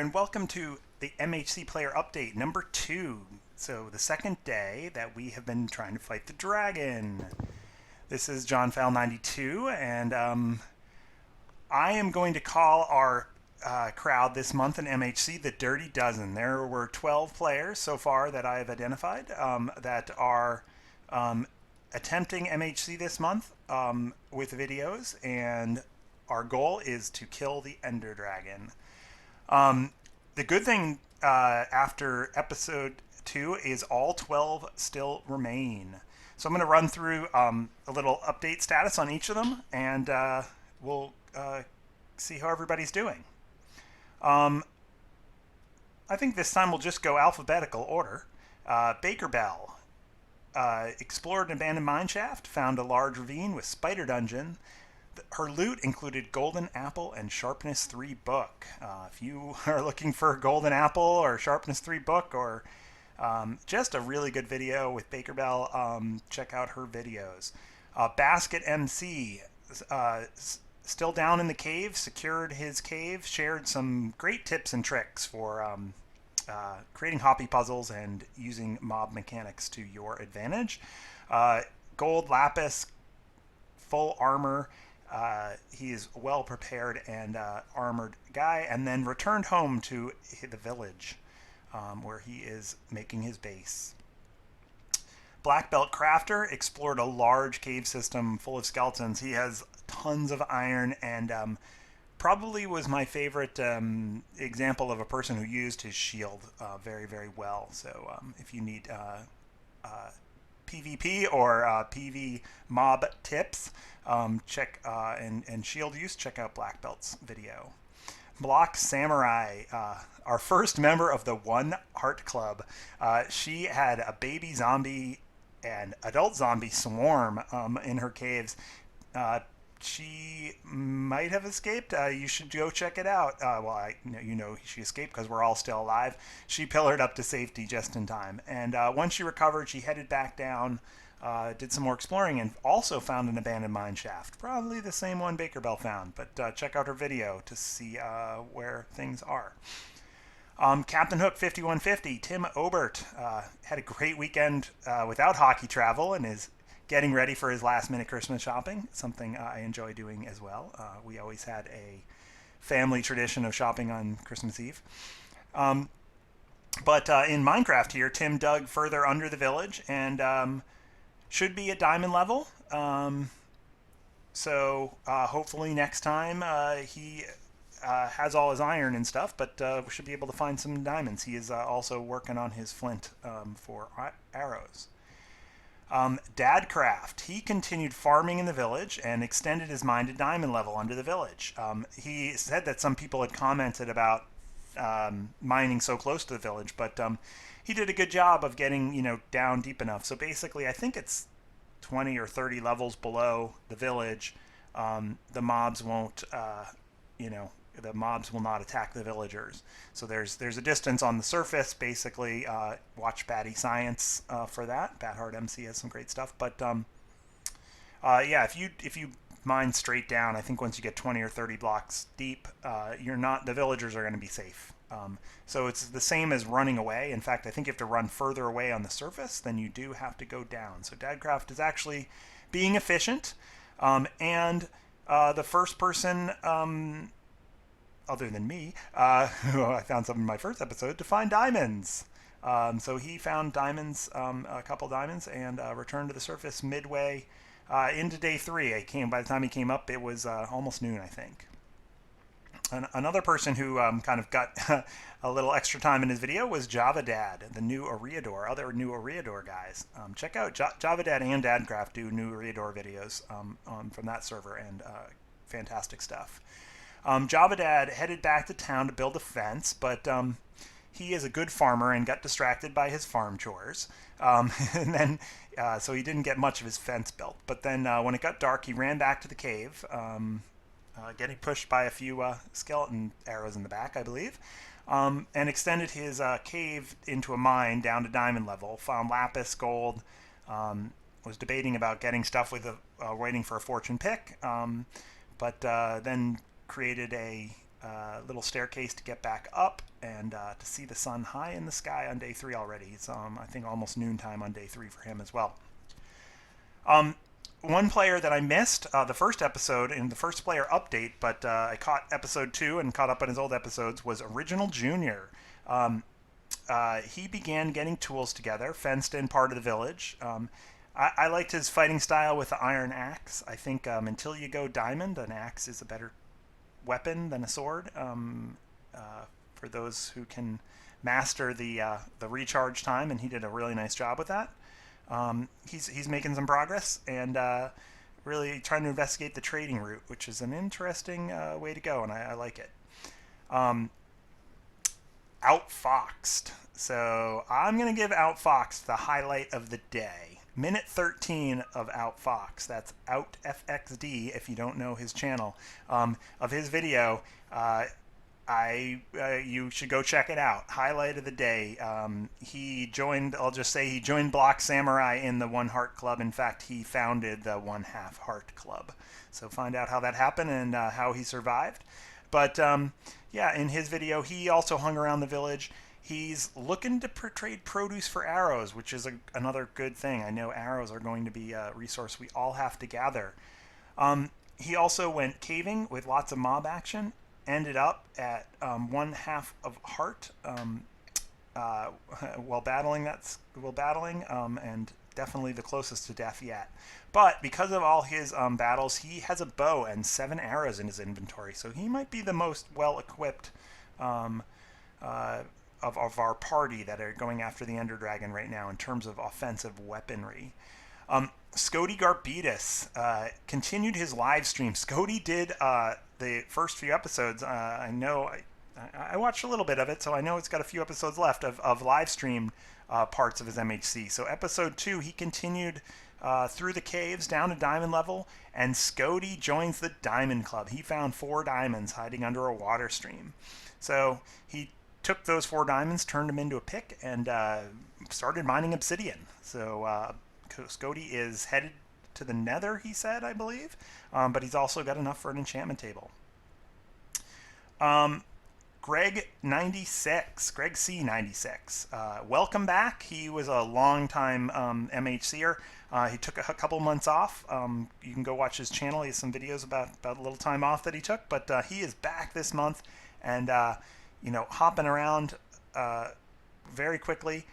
and welcome to the MHC player update number 2. So the second day that we have been trying to fight the dragon. This is John Fowl 92, and I am going to call our crowd this month in MHC the Dirty Dozen. There were 12 players so far that I have identified that are attempting MHC this month with videos, and our goal is to kill the Ender Dragon. The good thing after episode 2 is all 12 still remain. So I'm going to run through a little update status on each of them, and we'll see how everybody's doing. I think this time we'll just go alphabetical order. Baker Bell explored an abandoned mineshaft, found a large ravine with spider dungeon. Her loot included Golden Apple and Sharpness 3 book. If you are looking for a Golden Apple or Sharpness 3 book, or just a really good video with Baker Bell, check out her videos. Basket MC, still down in the cave, secured his cave, shared some great tips and tricks for creating hoppy puzzles and using mob mechanics to your advantage. Gold Lapis, full armor. He is well prepared and armored guy, and then returned home to the village where he is making his base. Blackbelt Crafter explored a large cave system full of skeletons. He has tons of iron, and probably was my favorite example of a person who used his shield very, very well. So if you need PvP or PV mob tips, check and shield use, check out Black Belt's video. Block Samurai, our first member of the One Heart Club. She had a baby zombie and adult zombie swarm in her caves. She might have escaped. You should go check it out. You know she escaped because we're all still alive. She pillared up to safety just in time. And once she recovered, she headed back down, did some more exploring, and also found an abandoned mine shaft. Probably the same one Baker Bell found, but check out her video to see where things are. Captain Hook 5150, Tim Obert, had a great weekend without hockey travel and is getting ready for his last-minute Christmas shopping, something I enjoy doing as well. We always had a family tradition of shopping on Christmas Eve. But in Minecraft here, Tim dug further under the village and should be at diamond level. So hopefully next time he has all his iron and stuff, but we should be able to find some diamonds. He is also working on his flint for arrows. DadCraft, he continued farming in the village and extended his mine to diamond level under the village. He said that some people had commented about mining so close to the village, but he did a good job of getting down deep enough. So basically, I think it's 20 or 30 levels below the village. The mobs won't, the mobs will not attack the villagers. So there's a distance on the surface. Basically, watch Batty Science for that. Bathard MC has some great stuff. But yeah, if you mine straight down, I think once you get 20 or 30 blocks deep, the villagers are going to be safe. So it's the same as running away. In fact, I think you have to run further away on the surface than you do have to go down. So DadCraft is actually being efficient, and the first person, other than me, who I found some in my first episode, to find diamonds. So he found diamonds, a couple diamonds, and returned to the surface midway into day 3. By the time he came up, it was almost noon, I think. Another person who kind of got a little extra time in his video was Java Dad, the new Oreador, other new Oreador guys. Check out Java Dad and DadCraft do new Oreador videos from that server, and fantastic stuff. Java Dad headed back to town to build a fence, but he is a good farmer and got distracted by his farm chores. And then, so he didn't get much of his fence built. But then when it got dark, he ran back to the cave, getting pushed by a few skeleton arrows in the back, I believe, and extended his cave into a mine down to diamond level, found lapis, gold, was debating about getting stuff with waiting for a fortune pick, but then created a little staircase to get back up and to see the sun high in the sky on day 3 already. It's I think almost noontime on day 3 for him as well. One player that I missed the first episode in the first player update, but I caught episode 2 and caught up on his old episodes, was Original Junior. He began getting tools together, fenced in part of the village. I liked his fighting style with the iron axe. I think until you go diamond, an axe is a better weapon than a sword. For those who can master the recharge time, and he did a really nice job with that. He's making some progress and really trying to investigate the trading route, which is an interesting way to go, and I like it. Outfoxed. So I'm going to give Outfoxed the highlight of the day. Minute 13 of Outfoxed. That's OutFXD if you don't know his channel. Of his video, you should go check it out. Highlight of the day. He joined, I'll just say he joined Block Samurai in the One Heart Club. In fact, he founded the One Half Heart Club. So find out how that happened and how he survived. But yeah, in his video, he also hung around the village. He's looking to trade produce for arrows, which is another good thing. I know arrows are going to be a resource we all have to gather. He also went caving with lots of mob action. Ended up at 1/2 of heart while battling, and definitely the closest to death yet. But because of all his battles, he has a bow and 7 arrows in his inventory, so he might be the most well-equipped of our party that are going after the Ender Dragon right now in terms of offensive weaponry. Scody Garbetus continued his live stream. Scody did the first few episodes. I know I watched a little bit of it, so I know it's got a few episodes left of live stream parts of his MHC. So episode 2, he continued through the caves down to diamond level, and Scody joins the Diamond Club. He found 4 diamonds hiding under a water stream. So he took those 4 diamonds, turned them into a pick, and started mining obsidian. So Scody is headed to the Nether, he said, I believe, but he's also got enough for an enchantment table. Greg C96, welcome back. He was a long-time MHCer. He took a couple months off. You can go watch his channel. He has some videos about a little time off that he took, but he is back this month and hopping around very quickly.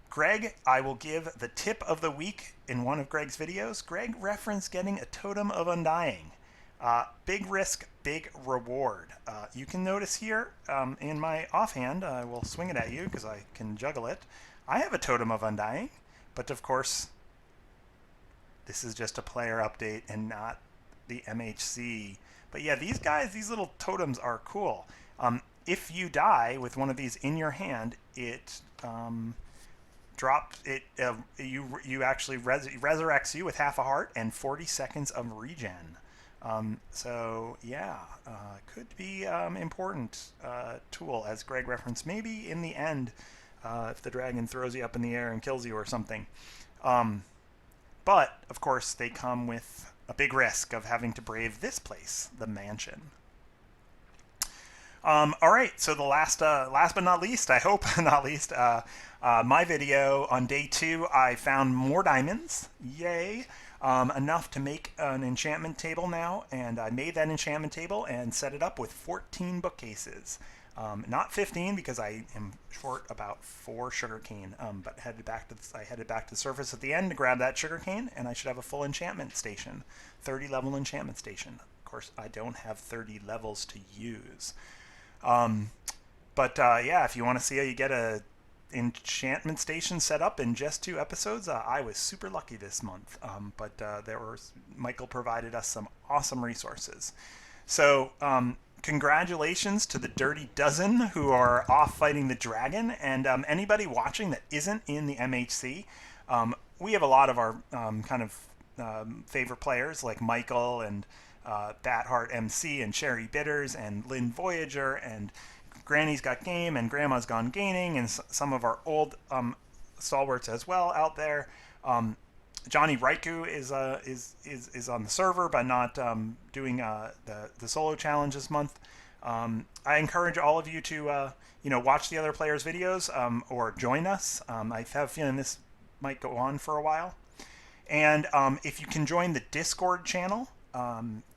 Greg, I will give the tip of the week in one of Greg's videos. Greg referenced getting a Totem of Undying. Big risk, big reward. You can notice here in my offhand, I will swing it at you because I can juggle it. I have a Totem of Undying, but of course, this is just a player update and not the MHC. But yeah, these guys, these little totems are cool. If you die with one of these in your hand, it you actually resurrects you with half a heart and 40 seconds of regen. So yeah, could be important tool, as Greg referenced. Maybe in the end, if the dragon throws you up in the air and kills you or something. But of course, they come with a big risk of having to brave this place, the mansion. All right, so the last but not least, I hope not least, my video on day 2, I found more diamonds. Yay! Enough to make an enchantment table now, and I made that enchantment table and set it up with 14 bookcases. Not 15 because I am short about 4 sugarcane, but I headed back to the surface at the end to grab that sugarcane, and I should have a full enchantment station, 30 level enchantment station. Of course, I don't have 30 levels to use. Yeah, if you want to see how you get a enchantment station set up in just 2 episodes, I was super lucky this month. Michael provided us some awesome resources. So congratulations to the Dirty Dozen who are off fighting the dragon, and anybody watching that isn't in the MHC. We have a lot of our favorite players like Michael and Batheart MC and Sherry Bitters and Lynn Voyager and Granny's Got Game and Grandma's Gone Gaining and some of our old stalwarts as well out there. Johnny Raiku is on the server but not doing the solo challenge this month. I encourage all of you to watch the other players' videos or join us. I have a feeling this might go on for a while. And if you can join the Discord channel,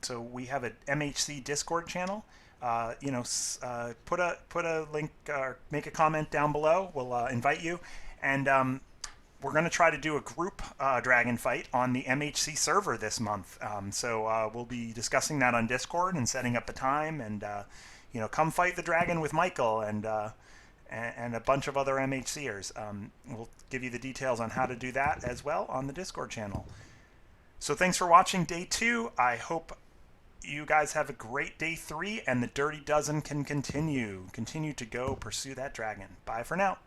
so we have an MHC Discord channel. Put a link or make a comment down below. We'll invite you, and we're going to try to do a group dragon fight on the MHC server this month. So we'll be discussing that on Discord and setting up a time, and come fight the dragon with Michael and a bunch of other MHCers. We'll give you the details on how to do that as well on the Discord channel. So thanks for watching day 2. I hope you guys have a great day 3, and the Dirty Dozen can continue. Continue to go pursue that dragon. Bye for now.